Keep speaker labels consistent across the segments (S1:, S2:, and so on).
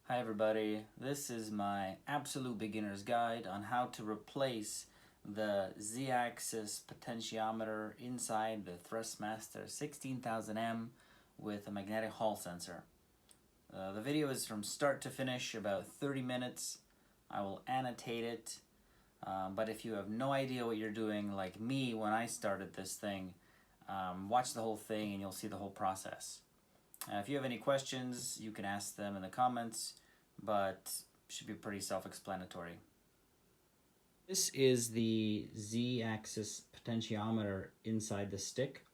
S1: Hi everybody, this is my absolute beginner's guide on how to replace the Z-axis potentiometer inside the Thrustmaster 16000m with a magnetic hall sensor. The video is from start to finish, about 30 minutes. I will annotate it, but if you have no idea what you're doing, like me when I started this thing, watch the whole thing and you'll see the whole process. If you have any questions, you can ask them in the comments, but it should be pretty self-explanatory. This is the Z-axis potentiometer inside the stick.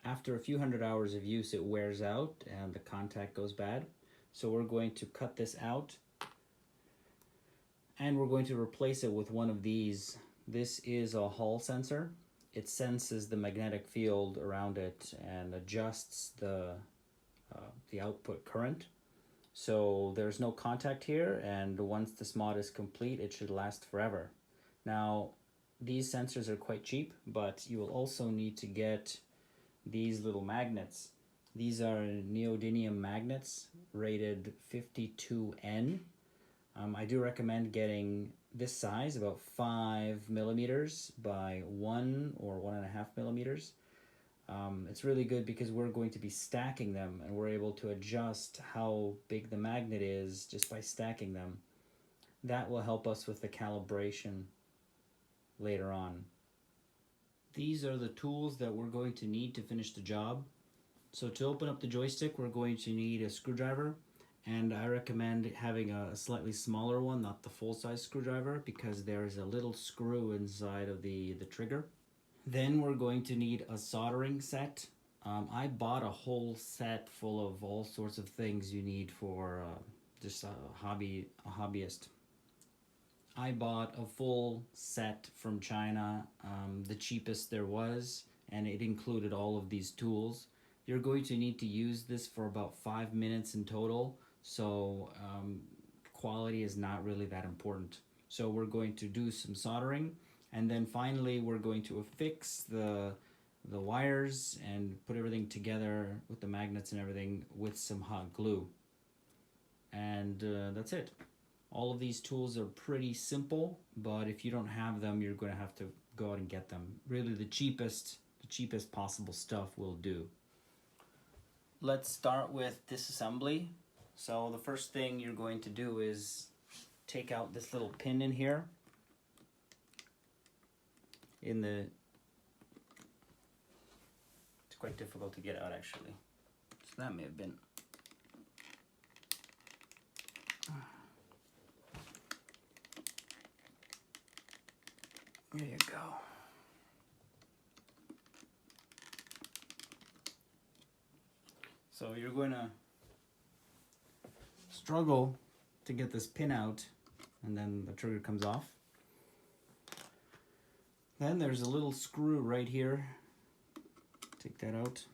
S1: After a few hundred hours of use, it wears out and the contact goes bad. So we're going to cut this out and we're going to replace it with one of these. This is a hall sensor. It senses the magnetic field around it and adjusts the output current. So there's no contact here, and once this mod is complete, it should last forever. Now, these sensors are quite cheap, but you will also need to get these little magnets. These are neodymium magnets rated 52N. I do recommend getting this size, about 5 millimeters by 1 or 1.5 millimeters. It's really good because we're going to be stacking them and we're able to adjust how big the magnet is just by stacking them. That will help us with the calibration later on. These are the tools that we're going to need to finish the job. So to open up the joystick, we're going to need a screwdriver, and I recommend having a slightly smaller one, not the full-size screwdriver, because there's a little screw inside of the trigger. Then we're going to need a soldering set. I bought a whole set full of all sorts of things you need for just a hobbyist. I bought a full set from China, the cheapest there was, and it included all of these tools. You're going to need to use this for about 5 minutes in total, so quality is not really that important. So we're going to do some soldering, and then finally we're going to affix the wires and put everything together with the magnets and everything with some hot glue. And that's it. All of these tools are pretty simple, but if you don't have them, you're going to have to go out and get them. Really, the cheapest possible stuff will do. Let's start with disassembly. So the first thing you're going to do is take out this little pin in here. It's quite difficult to get out actually. So that may have been. There you go. So you're going to struggle to get this pin out, and then the trigger comes off. Then there's a little screw right here. Take that out.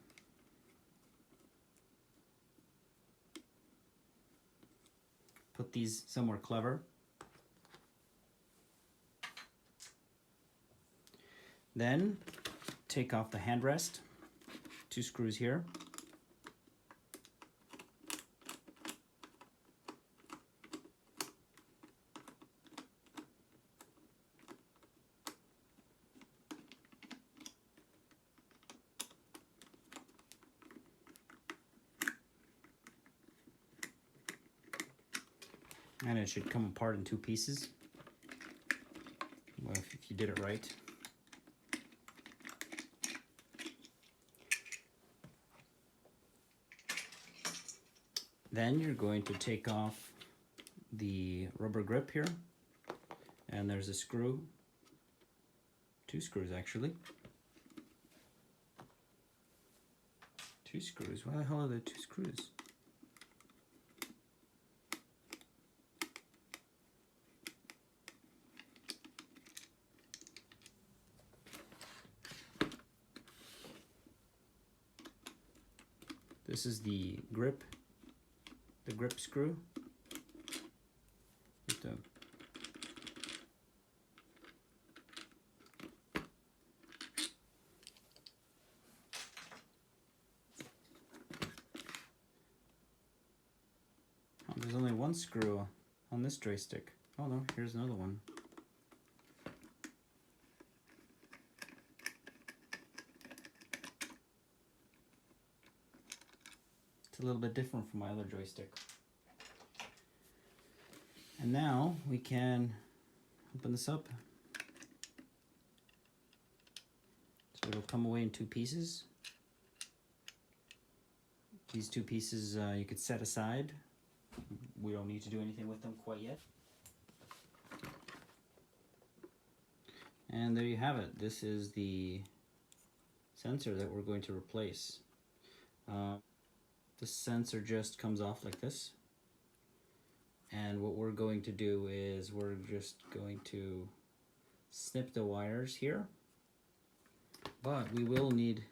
S1: Put these somewhere clever. Then take off the handrest. 2 screws here. And it should come apart in 2 pieces, well, if you did it right. Then you're going to take off the rubber grip here, and there's a screw, 2 screws actually. 2 screws, why the hell are there 2 screws? This is the grip screw. There's only one one screw on this joystick. Oh no, here's another one. It's a little bit different from my other joystick. And now we can open this up. So it'll come away in two pieces. These two pieces you could set aside. We don't need to do anything with them quite yet. And there you have it. This is the sensor that we're going to replace. The sensor just comes off like this. And what we're going to do is we're just going to snip the wires here. But we will need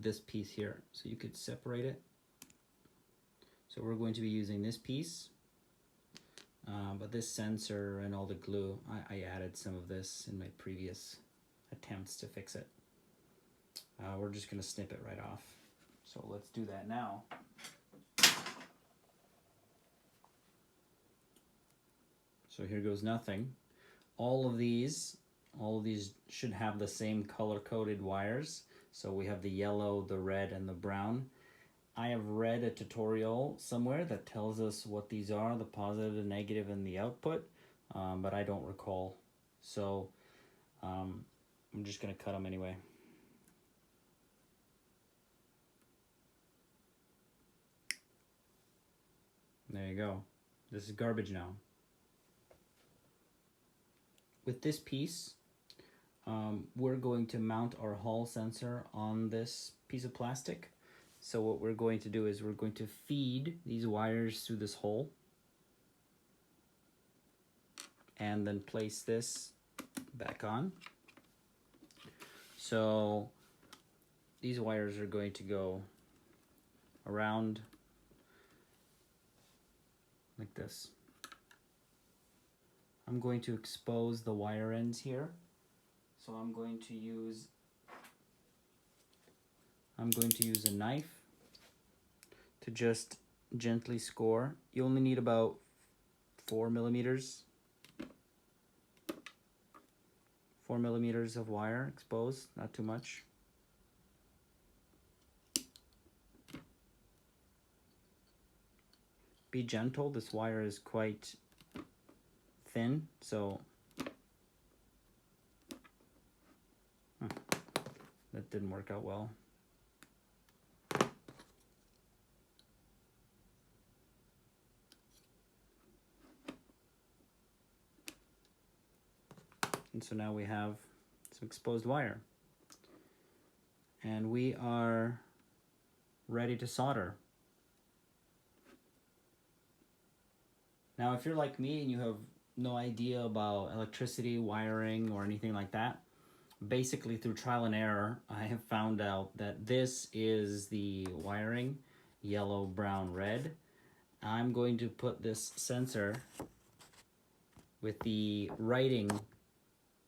S1: this piece here. So you could separate it. So we're going to be using this piece. But this sensor and all the glue, I added some of this in my previous attempts to fix it. We're just going to snip it right off. So let's do that now. So here goes nothing. All of these should have the same color-coded wires. So we have the yellow, the red, and the brown. I have read a tutorial somewhere that tells us what these are, the positive, the negative, and the output, but I don't recall. So I'm just going to cut them anyway. There you go. This is garbage now. With this piece, we're going to mount our Hall sensor on this piece of plastic. So what we're going to do is we're going to feed these wires through this hole and then place this back on. So these wires are going to go around like this. I'm going to expose the wire ends here. So I'm going to use a knife to just gently score. You only need about 4 millimeters. 4 millimeters of wire exposed, not too much. Be gentle, this wire is quite thin, so that didn't work out well. And so now we have some exposed wire. And we are ready to solder. Now, if you're like me and you have no idea about electricity, wiring, or anything like that, basically through trial and error, I have found out that this is the wiring, yellow, brown, red. I'm going to put this sensor with the writing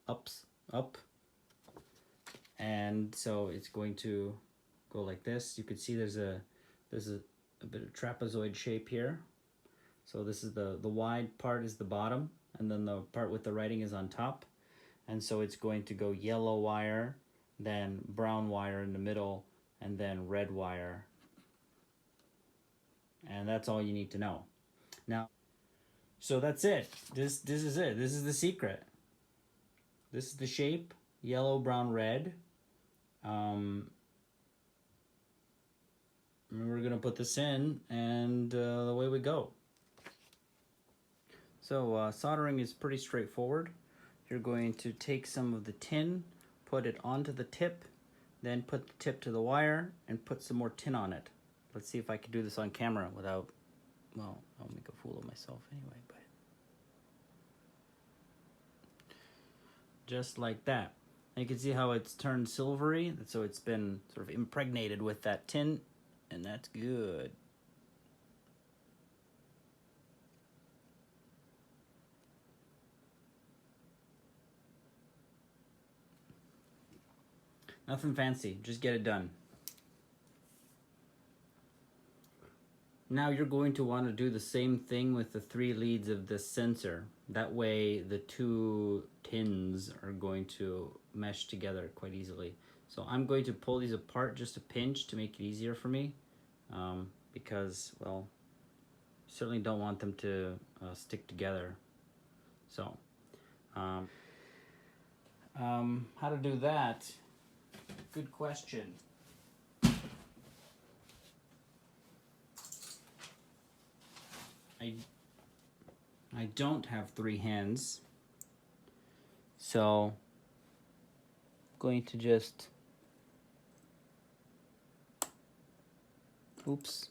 S1: up, and so it's going to go like this. You can see there's a bit of trapezoid shape here. So this is the wide part is the bottom, and then the part with the writing is on top. And so it's going to go yellow wire, then brown wire in the middle, and then red wire. And that's all you need to know. Now, so that's it. This is it. This is the secret. This is the shape, yellow, brown, red. And we're gonna put this in, and away we go. So soldering is pretty straightforward. You're going to take some of the tin, put it onto the tip, then put the tip to the wire, and put some more tin on it. Let's see if I can do this on camera without, well, I'll make a fool of myself anyway, but just like that. And you can see how it's turned silvery, so it's been sort of impregnated with that tin, and that's good. Nothing fancy, just get it done. Now you're going to want to do the same thing with the 3 leads of the sensor. That way the 2 tins are going to mesh together quite easily. So I'm going to pull these apart just a pinch to make it easier for me, because, well, certainly don't want them to stick together. So how to do that? Good question. I don't have 3 hands, so I'm going to just, oops,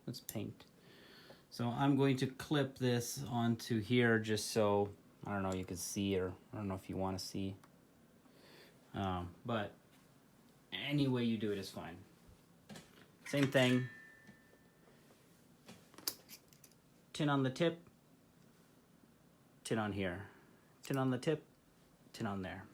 S1: let's paint. So I'm going to clip this onto here just so, I don't know, you can see, or I don't know if you want to see, but any way you do it is fine. Same thing. Tin on the tip, tin on here, tin on the tip, tin on there.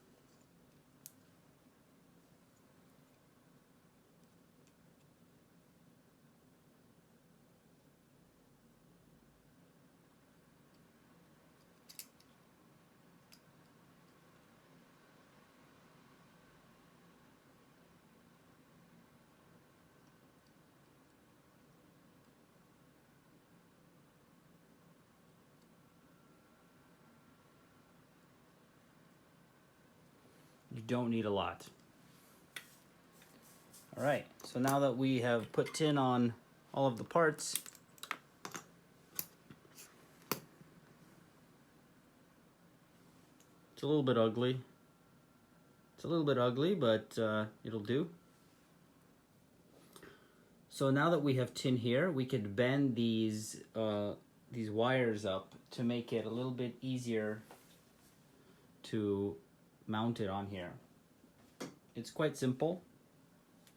S1: You don't need a lot. All right, so now that we have put tin on all of the parts, it's a little bit ugly. It's a little bit ugly, but it'll do. So now that we have tin here, we could bend these wires up to make it a little bit easier to mount it on here. It's quite simple.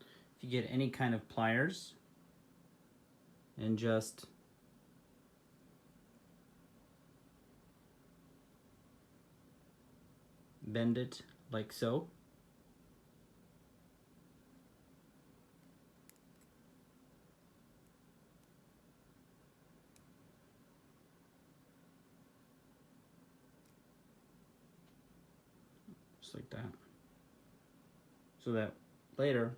S1: If you get any kind of pliers and just bend it like so. Just like that. So that later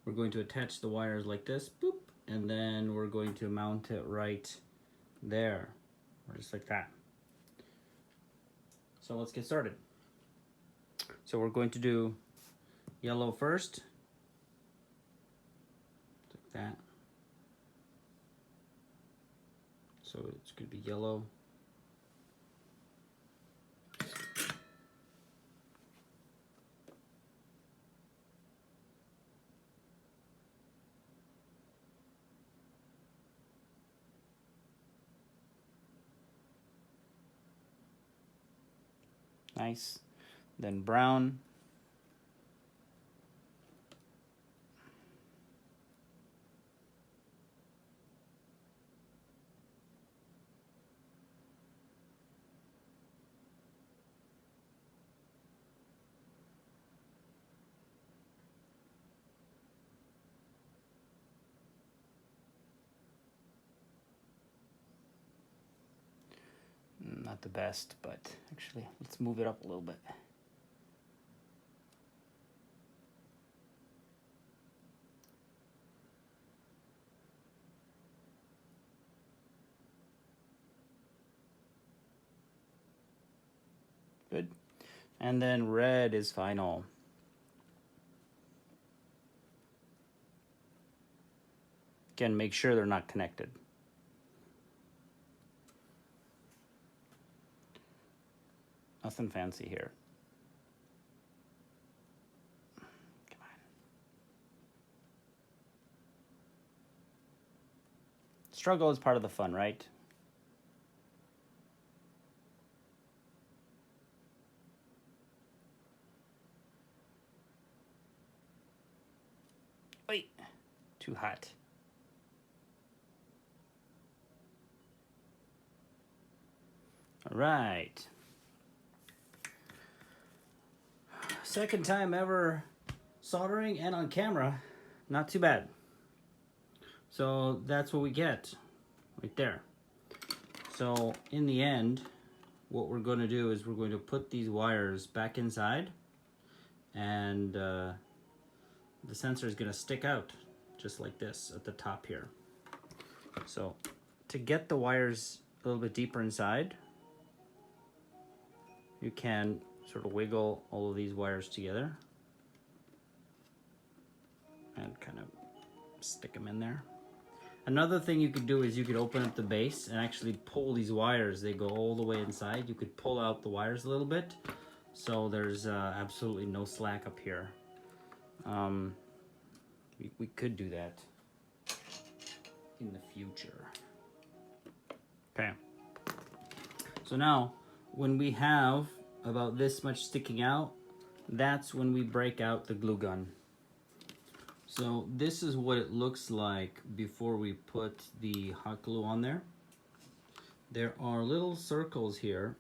S1: we're going to attach the wires like this, boop, and then we're going to mount it right there, or just like that. So let's get started. So we're going to do yellow first, like that. So it's going to be yellow. Nice. Then brown. Not the best, but actually, let's move it up a little bit. Good. And then red is final. Again, make sure they're not connected. Nothing fancy here. Come on. Struggle is part of the fun, right? Wait, too hot. All right. Second time ever soldering and on camera. Not too bad. So that's what we get right there. So in the end, what we're going to do is we're going to put these wires back inside, and the sensor is going to stick out just like this at the top here. So to get the wires a little bit deeper inside, you can sort of wiggle all of these wires together and kind of stick them in there. Another thing you could do is you could open up the base and actually pull these wires. They go all the way inside. You could pull out the wires a little bit, so there's absolutely no slack up here. We could do that in the future. Okay. So now, when we have about this much sticking out, that's when we break out the glue gun. So this is what it looks like before we put the hot glue on there. There are little circles here,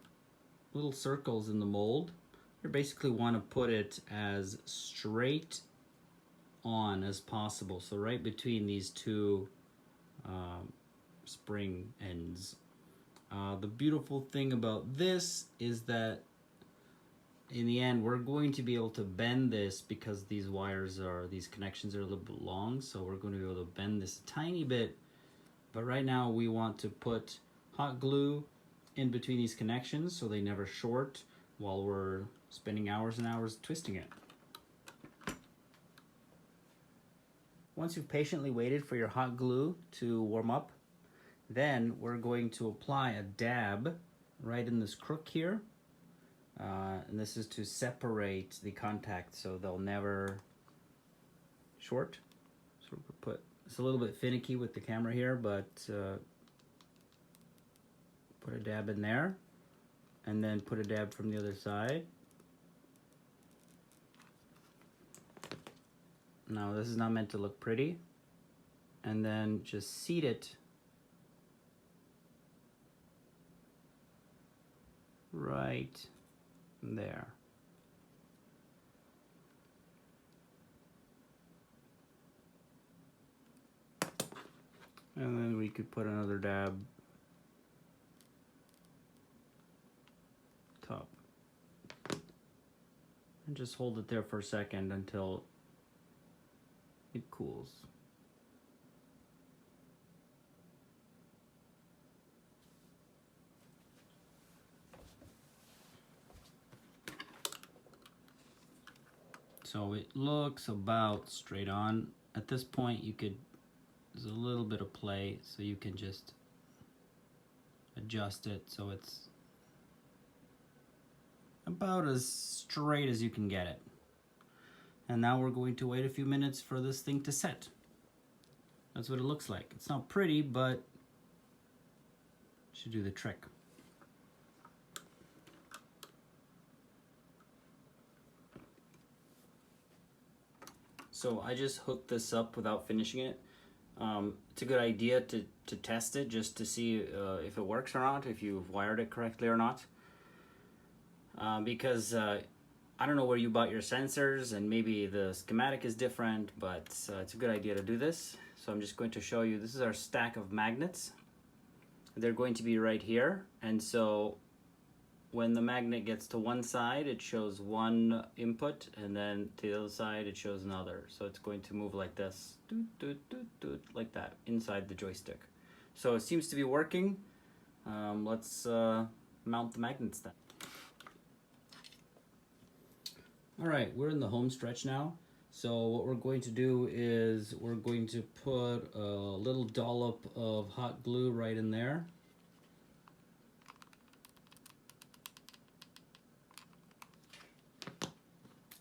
S1: little circles in the mold. You basically want to put it as straight on as possible. So right between these two spring ends. The beautiful thing about this is that in the end, we're going to be able to bend this because these connections are a little bit long, so we're going to be able to bend this a tiny bit. But right now we want to put hot glue in between these connections so they never short while we're spending hours and hours twisting it. Once you've patiently waited for your hot glue to warm up, then we're going to apply a dab right in this crook here. And this is to separate the contacts so they'll never short. So we'll put, it's a little bit finicky with the camera here, but put a dab in there and then put a dab from the other side. Now this is not meant to look pretty. And then just seat it right there. And then we could put another dab top. And just hold it there for a second until it cools. So it looks about straight on. At this point there's a little bit of play, so you can just adjust it so it's about as straight as you can get it. And now we're going to wait a few minutes for this thing to set. That's what it looks like. It's not pretty, but it should do the trick. So I just hooked this up without finishing it. It's a good idea to test it just to see if it works or not, if you've wired it correctly or not. Because I don't know where you bought your sensors and maybe the schematic is different, but it's a good idea to do this. So I'm just going to show you, this is our stack of magnets. They're going to be right here, and so when the magnet gets to one side, it shows one input, and then to the other side, it shows another. So it's going to move like this, like that, inside the joystick. So it seems to be working. Let's mount the magnets then. All right, we're in the home stretch now. So what we're going to do is we're going to put a little dollop of hot glue right in there.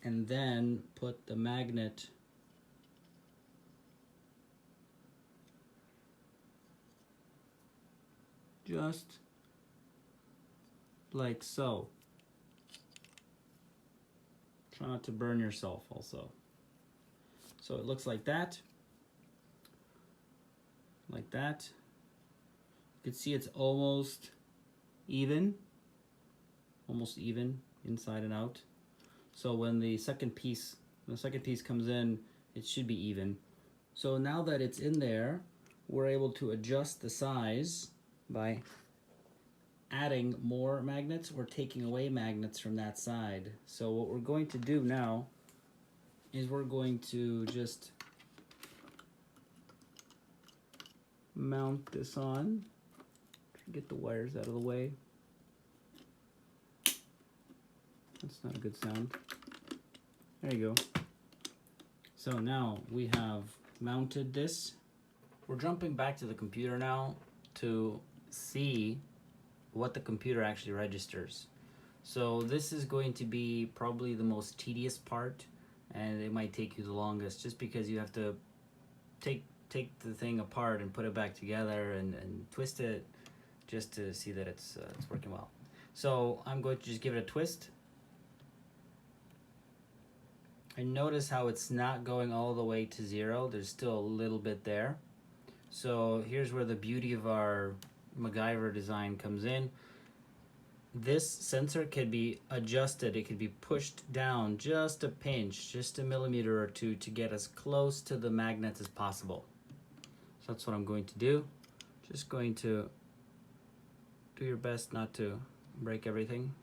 S1: And then put the magnet just like so. Try not to burn yourself also. So it looks like that. Like that. You can see it's almost even inside and out. So when the second piece comes in, it should be even. So now that it's in there, we're able to adjust the size by adding more magnets or taking away magnets from that side. So what we're going to do now is we're going to just mount this on. Get the wires out of the way. That's not a good sound. There you go. So now we have mounted this. We're jumping back to the computer now to see what the computer actually registers. So this is going to be probably the most tedious part, and it might take you the longest just because you have to take the thing apart and put it back together and twist it just to see that it's working well. So I'm going to just give it a twist. And notice how it's not going all the way to 0. There's still a little bit there. So here's where the beauty of our MacGyver design comes in. This sensor could be adjusted. It could be pushed down just a pinch, just a millimeter or two to get as close to the magnets as possible. So that's what I'm going to do. Just going to do your best not to break everything.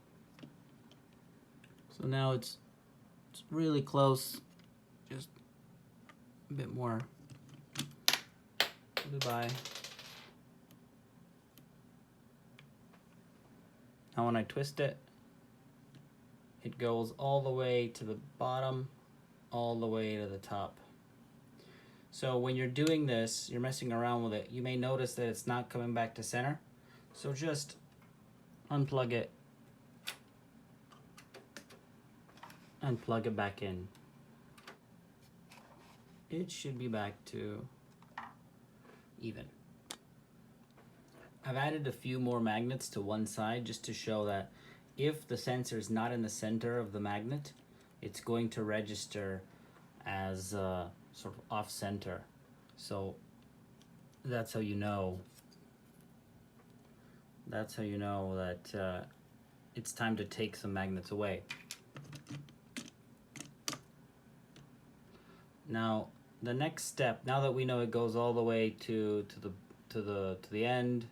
S1: So now it's really close, just a bit more. Goodbye. Now when I twist it, it goes all the way to the bottom, all the way to the top. So when you're doing this, you're messing around with it, you may notice that it's not coming back to center. So just unplug it and plug it back in. It should be back to even. I've added a few more magnets to one side just to show that if the sensor is not in the center of the magnet, it's going to register as sort of off center. So that's how you know. That's how you know that it's time to take some magnets away. Now the next step, now that we know it goes all the way to the end,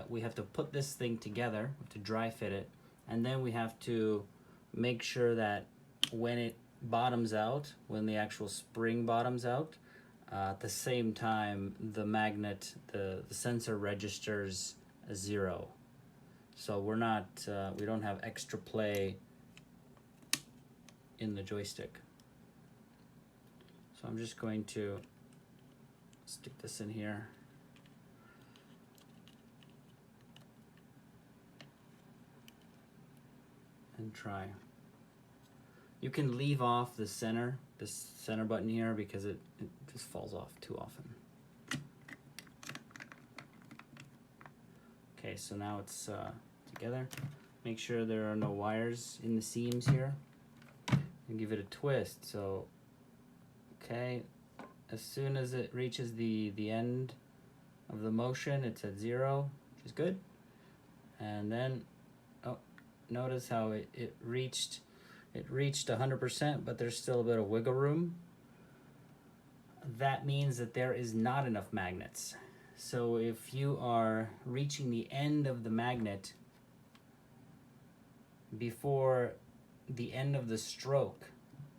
S1: we have to put this thing together, we have to dry fit it, and then we have to make sure that when it bottoms out, when the actual spring bottoms out, at the same time the magnet, the sensor registers a 0. So we're not, we don't have extra play in the joystick. So I'm just going to stick this in here. And try. You can leave off the center, this center button here, because it just falls off too often. Okay, so now it's together. Make sure there are no wires in the seams here. And give it a twist. So, okay, as soon as it reaches the end of the motion, it's at 0, which is good. And then, oh, notice how it reached 100%, but there's still a bit of wiggle room. That means that there is not enough magnets. So if you are reaching the end of the magnet before the end of the stroke,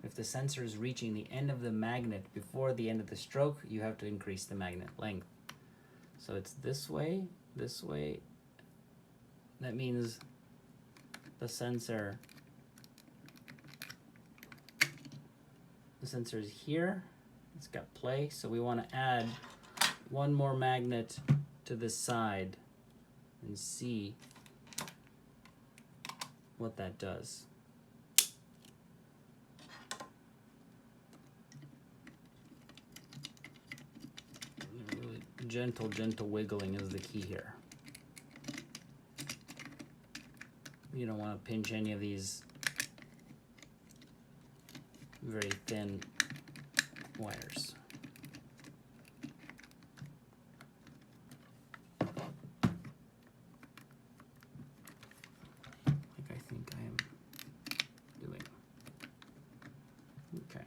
S1: if the sensor is reaching the end of the magnet before the end of the stroke, you have to increase the magnet length. So it's this way. That means the sensor is here. It's got play, so we want to add one more magnet to this side and see what that does. Really gentle wiggling is the key here. You don't want to pinch any of these very thin wires. Like I think I am doing. Okay.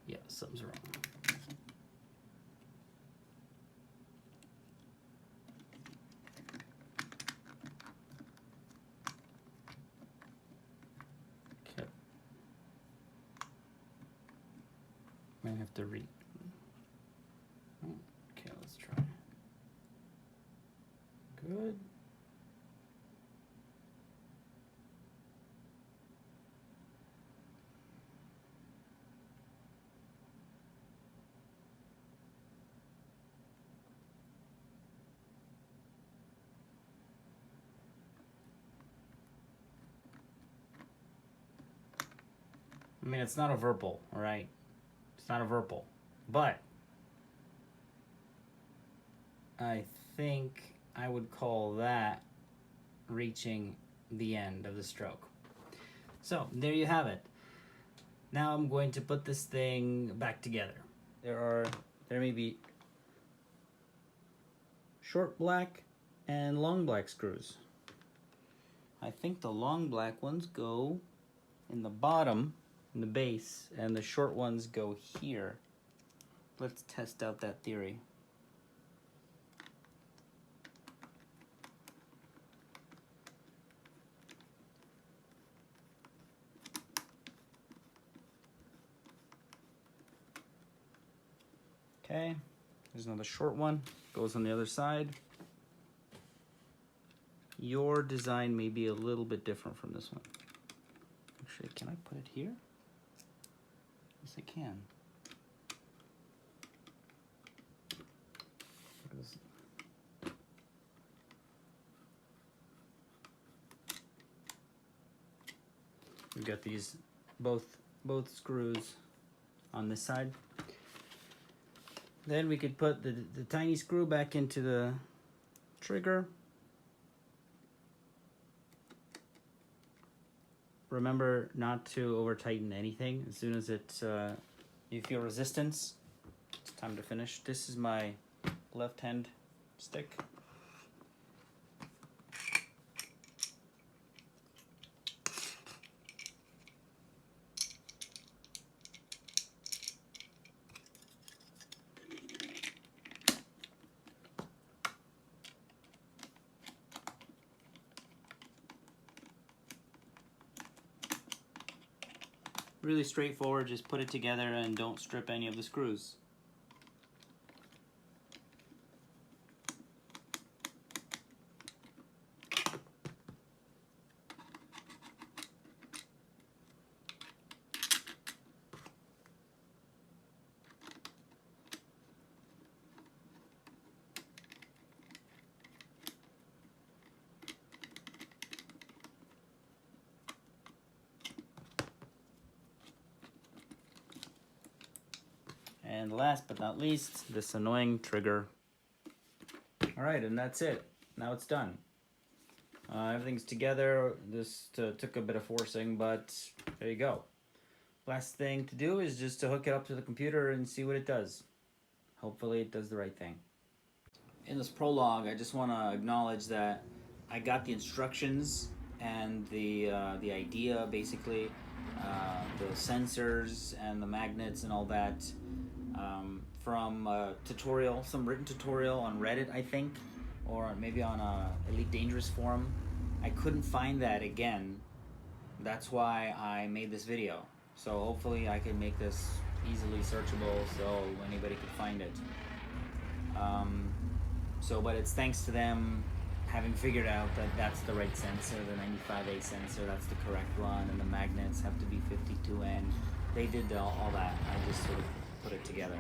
S1: Yeah, something's wrong. Might have to read. Okay, let's try. Good. I mean, it's not a vertical, all right? It's not a vertical, but I think I would call that reaching the end of the stroke. So there you have it. Now I'm going to put this thing back together. There may be short black and long black screws. I think the long black ones go in the bottom, in the base, and the short ones go here. Let's test out that theory. Okay, there's another short one, goes on the other side. Your design may be a little bit different from this one. Actually, can I put it here? Yes, I can. We've got these both screws on this side. Then we could put the tiny screw back into the trigger. Remember not to over tighten anything. As soon as you feel resistance, it's time to finish. This is my left hand stick. Really straightforward, just put it together and don't strip any of the screws. And last but not least, this annoying trigger. All right, and that's it. Now it's done. Everything's together. This took a bit of forcing, but there you go. Last thing to do is just to hook it up to the computer and see what it does. Hopefully it does the right thing. In this prologue, I just want to acknowledge that I got the instructions and the idea, basically, the sensors and the magnets and all that, from a tutorial, some written tutorial on Reddit, I think, or maybe on a Elite Dangerous forum. I couldn't find that again. That's why I made this video. So hopefully I can make this easily searchable so anybody could find it. But it's thanks to them having figured out that that's the right sensor, the 95A sensor, that's the correct one, and the magnets have to be 52N. They did all that. I just sort of put it together.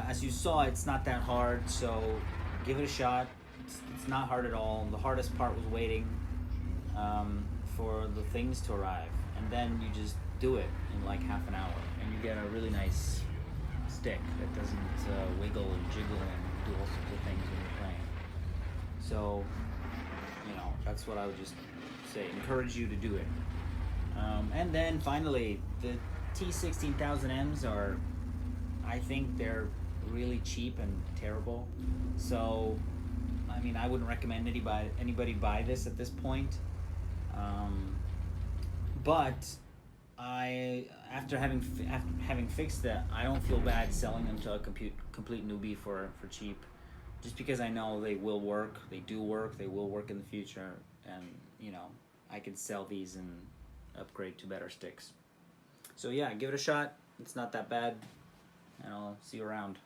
S1: As you saw, it's not that hard, so give it a shot. It's not hard at all. The hardest part was waiting for the things to arrive, and then you just do it in like half an hour, and you get a really nice stick that doesn't wiggle and jiggle and do all sorts of things when you're playing. So, that's what I would just say. Encourage you to do it. And then finally, the T16000Ms are, I think they're really cheap and terrible. So, I mean, I wouldn't recommend anybody buy this at this point. But after having fixed that, I don't feel bad selling them to a complete newbie for cheap, just because I know they will work. They do work. They will work in the future, and I can sell these and upgrade to better sticks. So yeah, give it a shot. It's not that bad, and I'll see you around.